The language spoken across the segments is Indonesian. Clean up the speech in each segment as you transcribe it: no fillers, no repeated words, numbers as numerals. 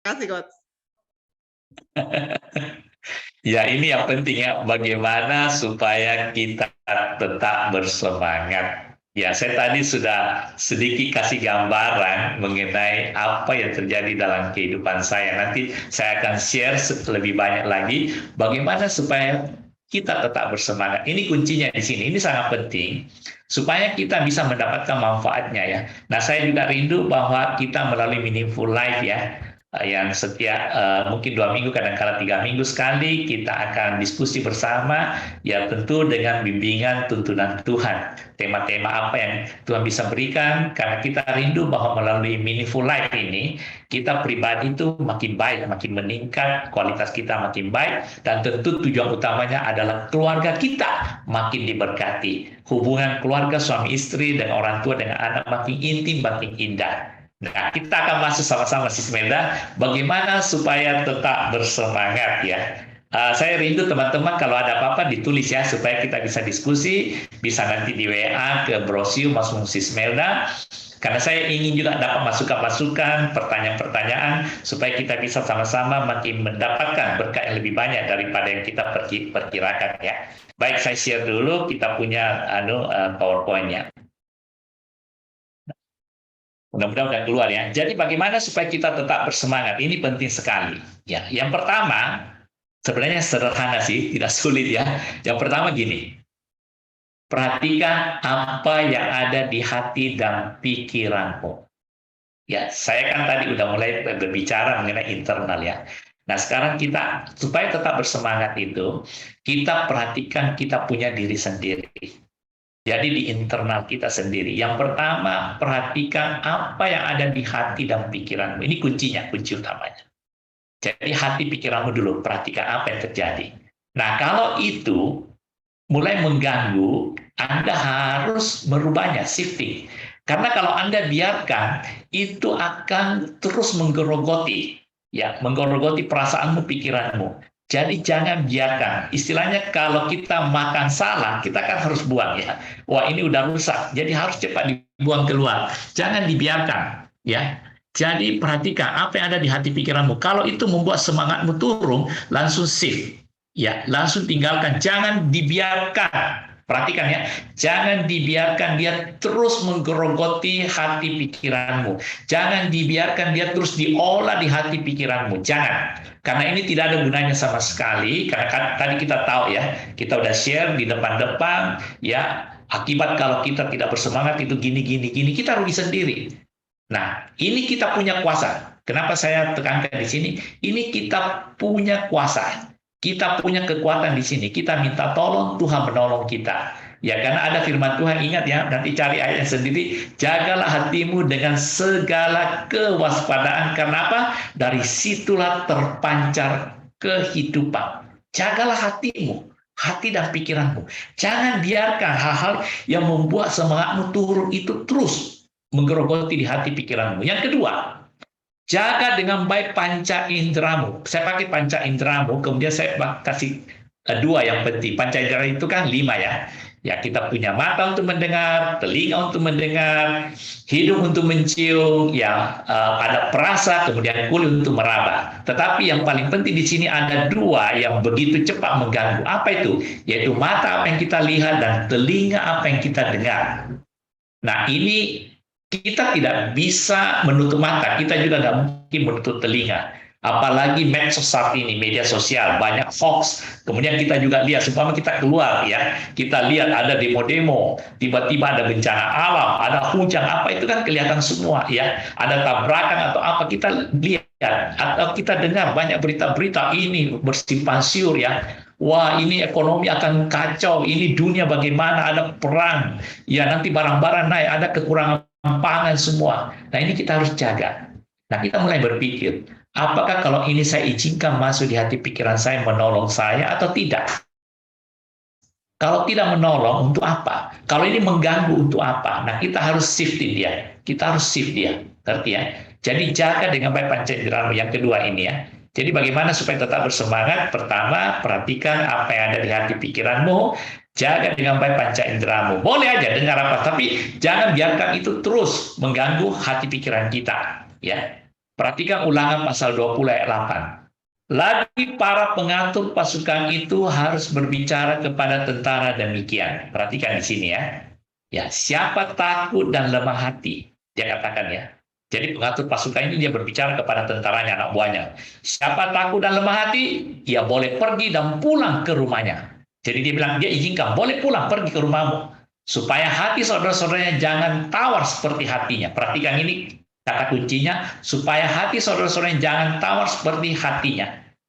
Kasih Coach. Ya, ini yang penting ya, bagaimana supaya kita tetap bersemangat. Ya, saya tadi sudah sedikit kasih gambaran mengenai apa yang terjadi dalam kehidupan saya. Nanti saya akan share lebih banyak lagi bagaimana supaya kita tetap bersemangat. Ini kuncinya di sini. Ini sangat penting supaya kita bisa mendapatkan manfaatnya ya. Nah, saya juga rindu bahwa kita melalui Meaningful Life ya, yang setiap mungkin 2 minggu, kadang-kala 3 minggu sekali kita akan diskusi bersama, ya tentu dengan bimbingan tuntunan Tuhan. Tema-tema apa yang Tuhan bisa berikan, karena kita rindu bahwa melalui Meaningful Life ini, kita pribadi itu makin baik, makin meningkat, kualitas kita makin baik, dan tentu tujuan utamanya adalah keluarga kita makin diberkati. Hubungan keluarga suami istri dengan orang tua dengan anak makin intim, makin indah. Nah, kita akan masuk sama-sama Sis Meda, bagaimana supaya tetap bersemangat ya. Saya rindu teman-teman kalau ada apa-apa ditulis ya, supaya kita bisa diskusi, bisa nanti di WA ke Brosio Mas Sis Melda, karena saya ingin juga dapat masukan-masukan, pertanyaan-pertanyaan, supaya kita bisa sama-sama makin mendapatkan berkah yang lebih banyak daripada yang kita perkirakan ya. Baik, saya share dulu, kita punya PowerPoint-nya. Mudah-mudahan udah keluar ya. Jadi bagaimana supaya kita tetap bersemangat? Ini penting sekali. Ya, yang pertama sebenarnya sederhana sih, tidak sulit ya. Yang pertama gini, perhatikan apa yang ada di hati dan pikiranmu. Ya, saya kan tadi udah mulai berbicara mengenai internal ya. Nah, sekarang kita supaya tetap bersemangat itu, kita perhatikan kita punya diri sendiri. Jadi di internal kita sendiri. Yang pertama, perhatikan apa yang ada di hati dan pikiranmu. Ini kuncinya, kunci utamanya. Jadi hati pikiranmu dulu, perhatikan apa yang terjadi. Nah, kalau itu mulai mengganggu, Anda harus merubahnya, shifting. Karena kalau Anda biarkan, itu akan terus menggerogoti, ya, menggerogoti perasaanmu, pikiranmu. Jadi jangan biarkan. Istilahnya kalau kita makan salah, kita kan harus buang ya. Wah, ini udah rusak. Jadi harus cepat dibuang keluar. Jangan dibiarkan, ya. Jadi perhatikan apa yang ada di hati pikiranmu. Kalau itu membuat semangatmu turun, langsung shift. Ya, langsung tinggalkan. Jangan dibiarkan. Perhatikan ya, jangan dibiarkan dia terus menggerogoti hati pikiranmu. Jangan dibiarkan dia terus diolah di hati pikiranmu. Jangan. Karena ini tidak ada gunanya sama sekali. Karena kan, tadi kita tahu ya, kita udah share di depan-depan ya, akibat kalau kita tidak bersemangat itu gini, kita rugi sendiri. Nah, ini kita punya kuasa. Kenapa saya tekankan di sini? Ini kita punya kuasa. Kita punya kekuatan di sini. Kita minta tolong, Tuhan menolong kita. Ya, karena ada firman Tuhan, ingat ya, nanti cari ayatnya sendiri. Jagalah hatimu dengan segala kewaspadaan. Karena apa? Dari situlah terpancar kehidupan. Jagalah hatimu, hati dan pikiranmu. Jangan biarkan hal-hal yang membuat semangatmu turun itu terus menggerogoti di hati pikiranmu. Yang kedua, jaga dengan baik panca inderamu. Saya pakai panca inderamu, kemudian saya kasih dua yang penting. Panca indera itu kan 5 ya. Ya, kita punya mata untuk mendengar, telinga untuk mendengar, hidung untuk mencium, ya, ada perasa, kemudian kulit untuk meraba. Tetapi yang paling penting di sini ada dua yang begitu cepat mengganggu. Apa itu? Yaitu mata apa yang kita lihat dan telinga apa yang kita dengar. Nah, ini kita tidak bisa menutup mata, kita juga nggak mungkin menutup telinga. Apalagi medsos saat ini, media sosial, banyak hoax. Kemudian kita juga lihat, seumpama kita keluar ya, kita lihat ada demo-demo, tiba-tiba ada bencana alam, ada hujan, apa itu kan kelihatan semua ya. Ada tabrakan atau apa, kita lihat. Atau kita dengar banyak berita-berita ini bersimpang siur ya. Wah, ini ekonomi akan kacau, ini dunia bagaimana, ada perang, ya nanti barang-barang naik, ada kekurangan pangan semua. Nah, ini kita harus jaga. Nah, kita mulai berpikir, apakah kalau ini saya izinkan masuk di hati pikiran saya, menolong saya atau tidak? Kalau tidak menolong, untuk apa? Kalau ini mengganggu, untuk apa? Nah, kita harus shifting dia. Kita harus shift dia. Ngerti ya? Jadi jaga dengan baik panca inderamu. Yang kedua ini ya. Jadi bagaimana supaya tetap bersemangat? Pertama, perhatikan apa yang ada di hati pikiranmu. Jaga dengan baik panca inderamu. Boleh aja dengar apa, tapi jangan biarkan itu terus mengganggu hati pikiran kita. Ya. Perhatikan Ulangan pasal 20 ayat 8. Lagi para pengatur pasukan itu harus berbicara kepada tentara demikian. Perhatikan di sini ya. Ya, siapa takut dan lemah hati, dia katakan ya. Jadi pengatur pasukan ini dia berbicara kepada tentaranya, anak buahnya. Siapa takut dan lemah hati, ia boleh pergi dan pulang ke rumahnya. Jadi dia bilang, dia izinkan, boleh pulang, pergi ke rumahmu. Supaya hati saudara-saudaranya jangan tawar seperti hatinya. Perhatikan ini kata kuncinya, supaya hati saudara-saudaranya jangan tawar seperti hatinya.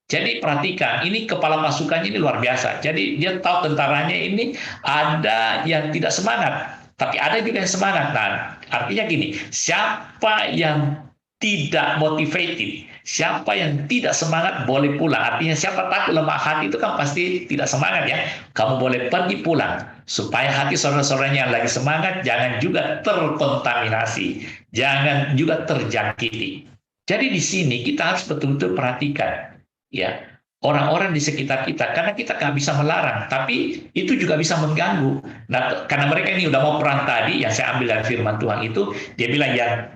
Jadi perhatikan, ini kepala pasukannya ini luar biasa. Jadi dia tahu tentaranya ini ada yang tidak semangat, tapi ada juga yang semangat. Nah, artinya gini, siapa yang tidak motivated, siapa yang tidak semangat boleh pulang. Artinya siapa takut lemah hati itu kan pasti tidak semangat ya. Kamu boleh pergi pulang, supaya hati saudara-saudaranya yang lagi semangat jangan juga terkontaminasi, jangan juga terjangkiti. Jadi di sini kita harus betul-betul perhatikan ya orang-orang di sekitar kita, karena kita nggak bisa melarang, tapi itu juga bisa mengganggu. Nah, karena mereka ini udah mau perang tadi, yang saya ambil dari firman Tuhan itu, dia bilang yang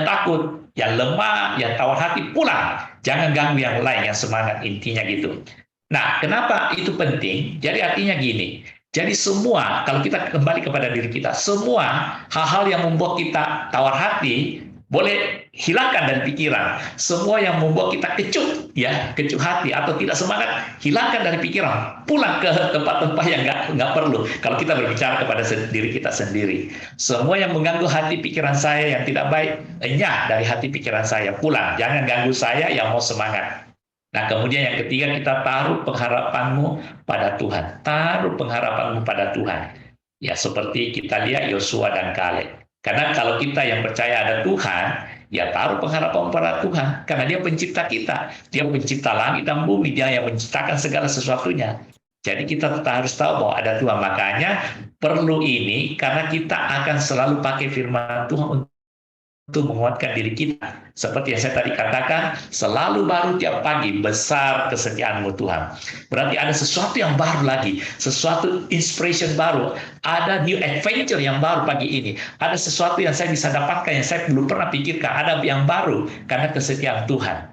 takut, yang lemah, yang tawar hati pulang, jangan ganggu yang lain, yang semangat, intinya gitu. Nah, kenapa itu penting? Jadi artinya gini, jadi semua, kalau kita kembali kepada diri kita, semua hal-hal yang membuat kita tawar hati, boleh hilangkan dari pikiran. Semua yang membuat kita kecut, ya, kecut hati atau tidak semangat, hilangkan dari pikiran. Pulang ke tempat-tempat yang nggak perlu. Kalau kita berbicara kepada diri kita sendiri, semua yang mengganggu hati pikiran saya yang tidak baik, enyah dari hati pikiran saya. Pulang, jangan ganggu saya yang mau semangat. Nah, kemudian yang ketiga, kita taruh pengharapanmu pada Tuhan. Taruh pengharapanmu pada Tuhan. Ya, seperti kita lihat Yosua dan Kaleb. Karena kalau kita yang percaya ada Tuhan, ya taruh pengharapan pada Tuhan. Karena dia pencipta kita. Dia pencipta langit dan bumi. Dia yang menciptakan segala sesuatunya. Jadi kita tetap harus tahu bahwa ada Tuhan. Makanya perlu ini, karena kita akan selalu pakai firman Tuhan untuk menguatkan diri kita. Seperti yang saya tadi katakan, selalu baru tiap pagi, besar kesetiaanmu Tuhan. Berarti ada sesuatu yang baru lagi, sesuatu inspiration baru, ada new adventure yang baru pagi ini, ada sesuatu yang saya bisa dapatkan yang saya belum pernah pikirkan, ada yang baru karena kesetiaan Tuhan.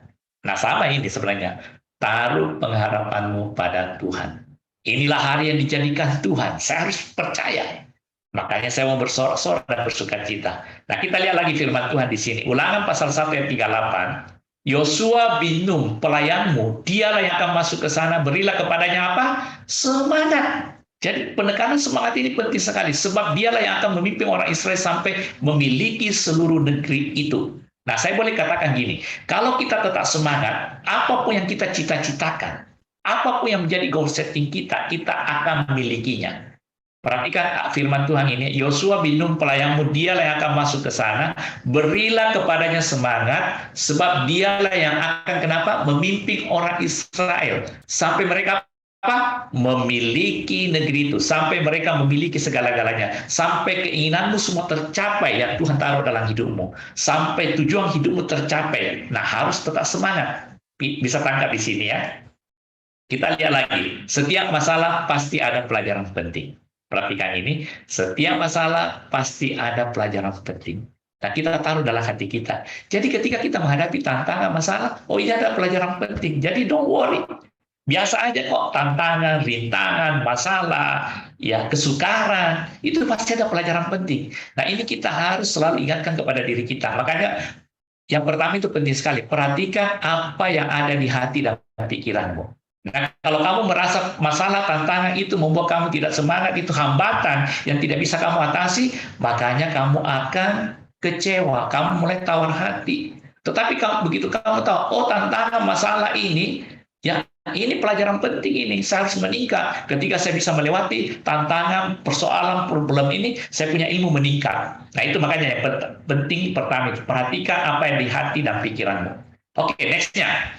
Nah, sama ini sebenarnya, taruh pengharapanmu pada Tuhan. Inilah hari yang dijadikan Tuhan, saya harus percaya. Makanya saya mau bersorak-sorak dan bersuka cita. Nah, kita lihat lagi firman Tuhan di sini. Ulangan pasal 1 ayat 38. Yosua bin Nun, pelayanmu, dialah yang akan masuk ke sana, berilah kepadanya apa? Semangat. Jadi penekanan semangat ini penting sekali. Sebab dialah yang akan memimpin orang Israel sampai memiliki seluruh negeri itu. Nah, saya boleh katakan gini. Kalau kita tetap semangat, apapun yang kita cita-citakan, apapun yang menjadi goal setting kita, kita akan memilikinya. Perhatikan firman Tuhan ini, Yosua bin Nun pelayanmu, dialah yang akan masuk ke sana, berilah kepadanya semangat, sebab dialah yang akan kenapa? Memimpin orang Israel sampai mereka apa? Memiliki negeri itu, sampai mereka memiliki segala-galanya, sampai keinginanmu semua tercapai yang Tuhan taruh dalam hidupmu, sampai tujuan hidupmu tercapai. Nah, harus tetap semangat. Bisa tangkap di sini ya. Kita lihat lagi, setiap masalah pasti ada pelajaran penting. Perhatikan ini, setiap masalah pasti ada pelajaran penting. Nah, kita taruh dalam hati kita. Jadi ketika kita menghadapi tantangan, masalah, oh iya ada pelajaran penting. Jadi don't worry. Biasa aja kok, tantangan, rintangan, masalah, ya kesukaran, itu pasti ada pelajaran penting. Nah, ini kita harus selalu ingatkan kepada diri kita. Makanya yang pertama itu penting sekali. Perhatikan apa yang ada di hati dan pikiranmu. Nah, kalau kamu merasa masalah, tantangan itu membuat kamu tidak semangat, itu hambatan yang tidak bisa kamu atasi, makanya kamu akan kecewa, kamu mulai tawar hati. Tetapi begitu kamu tahu, oh tantangan masalah ini, ya ini pelajaran penting ini, saya harus meningkat. Ketika saya bisa melewati tantangan, persoalan, problem ini, saya punya ilmu meningkat. Nah, itu makanya yang penting pertama, perhatikan apa yang di hati dan pikiranmu. Oke, next-nya.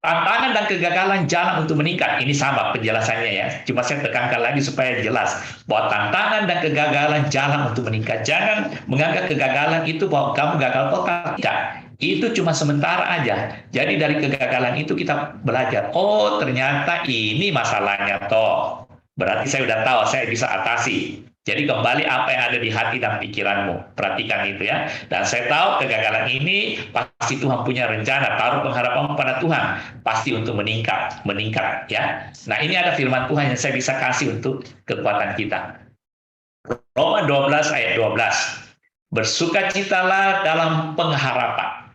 Tantangan dan kegagalan jalan untuk meningkat. Ini sama penjelasannya ya. Cuma saya tekankan lagi supaya jelas. Bahwa tantangan dan kegagalan jalan untuk meningkat. Jangan menganggap kegagalan itu bahwa kamu gagal total. Tidak. Itu cuma sementara aja. Jadi dari kegagalan itu kita belajar. Oh ternyata ini masalahnya toh. Berarti saya udah tahu, saya bisa atasi. Jadi kembali apa yang ada di hati dan pikiranmu. Perhatikan itu ya. Dan saya tahu kegagalan ini pasti Tuhan punya rencana. Taruh pengharapan pada Tuhan. Pasti untuk meningkat. Meningkat ya. Nah ini ada firman Tuhan yang saya bisa kasih untuk kekuatan kita. Roma 12 ayat 12. Bersukacitalah dalam pengharapan.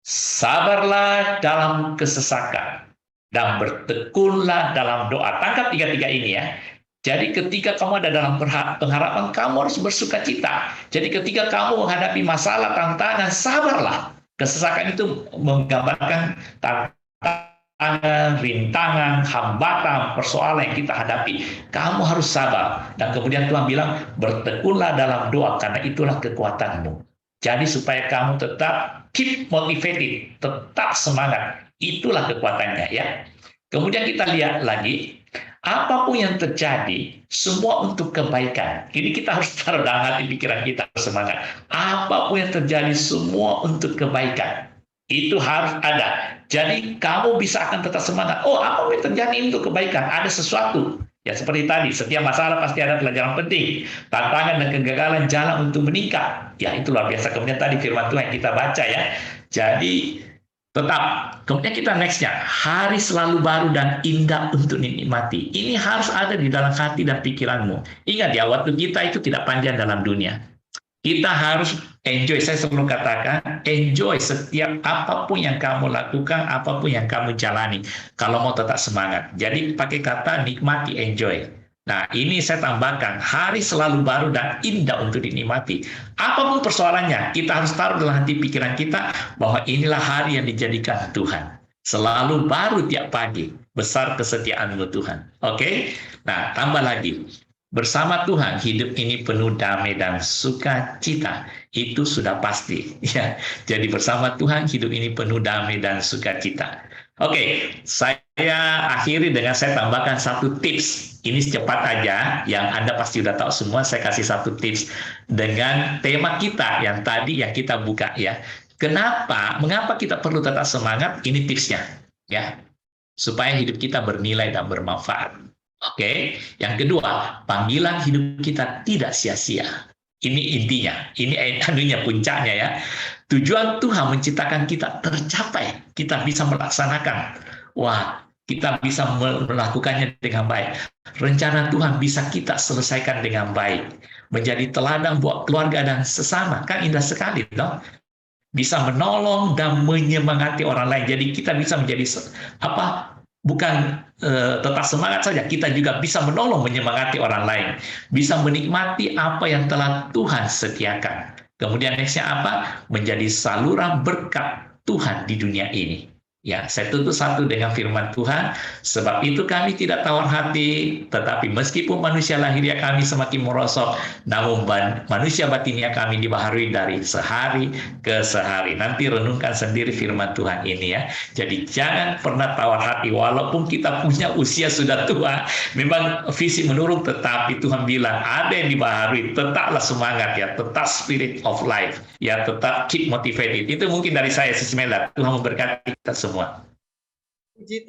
Sabarlah dalam kesesakan. Dan bertekunlah dalam doa. Tangkap tiga-tiga ini ya. Jadi ketika kamu ada dalam pengharapan, kamu harus bersuka cita. Jadi ketika kamu menghadapi masalah, tantangan, sabarlah. Kesesakan itu menggambarkan tantangan, rintangan, hambatan, persoalan yang kita hadapi. Kamu harus sabar. Dan kemudian Tuhan bilang, bertekunlah dalam doa, karena itulah kekuatanmu. Jadi supaya kamu tetap keep motivated, tetap semangat. Itulah kekuatannya ya. Kemudian kita lihat lagi, apapun yang terjadi, semua untuk kebaikan. Ini kita harus taruh dalam hati pikiran kita, semangat. Apapun yang terjadi, semua untuk kebaikan. Itu harus ada. Jadi kamu bisa akan tetap semangat. Oh, apapun yang terjadi untuk kebaikan. Ada sesuatu. Ya seperti tadi, setiap masalah pasti ada pelajaran penting. Tantangan dan kegagalan jalan untuk meningkat. Ya itu luar biasa. Kemudian tadi firman Tuhan yang kita baca ya. Jadi tetap, kemudian kita nextnya, hari selalu baru dan indah untuk dinikmati. Ini harus ada di dalam hati dan pikiranmu. Ingat ya, waktu kita itu tidak panjang dalam dunia. Kita harus enjoy, saya selalu katakan, enjoy setiap apapun yang kamu lakukan, apapun yang kamu jalani. Kalau mau tetap semangat. Jadi pakai kata nikmati, enjoy. Nah, ini saya tambahkan, hari selalu baru dan indah untuk dinikmati. Apapun persoalannya, kita harus taruh dalam hati pikiran kita bahwa inilah hari yang dijadikan Tuhan. Selalu baru tiap pagi, besar kesetiaanmu Tuhan. Oke? Nah, tambah lagi. Bersama Tuhan, hidup ini penuh damai dan sukacita. Itu sudah pasti. Ya. Jadi bersama Tuhan, hidup ini penuh damai dan sukacita. Oke, saya akhiri dengan saya tambahkan satu tips. Ini cepat aja, yang Anda pasti sudah tahu semua. Saya kasih satu tips dengan tema kita yang tadi yang kita buka ya. Mengapa kita perlu tetap semangat? Ini tipsnya, ya, supaya hidup kita bernilai dan bermanfaat. Oke, yang kedua, panggilan hidup kita tidak sia-sia. Ini intinya, ini anunya puncaknya ya. Tujuan Tuhan menciptakan kita tercapai, kita bisa melaksanakan. Wah, kita bisa melakukannya dengan baik. Rencana Tuhan bisa kita selesaikan dengan baik. Menjadi teladan buat keluarga dan sesama, kan indah sekali, dong. Bisa menolong dan menyemangati orang lain. Jadi kita bisa menjadi bukan tetap semangat saja, kita juga bisa menolong, menyemangati orang lain, bisa menikmati apa yang telah Tuhan sediakan. Kemudian nextnya apa? Menjadi saluran berkat Tuhan di dunia ini. Ya, saya tutup satu dengan firman Tuhan, sebab itu kami tidak tawar hati, tetapi meskipun manusia lahiriah kami semakin merosot, namun manusia batinnya kami dibaharui dari sehari ke sehari. Nanti renungkan sendiri firman Tuhan ini ya. Jadi jangan pernah tawar hati, walaupun kita punya usia sudah tua, memang fisik menurun, tetapi Tuhan bilang ada yang dibaharui, tetaplah semangat ya, tetap spirit of life, ya tetap keep motivated. Itu mungkin dari saya, Sismela. Tuhan memberkati kita semua. Puji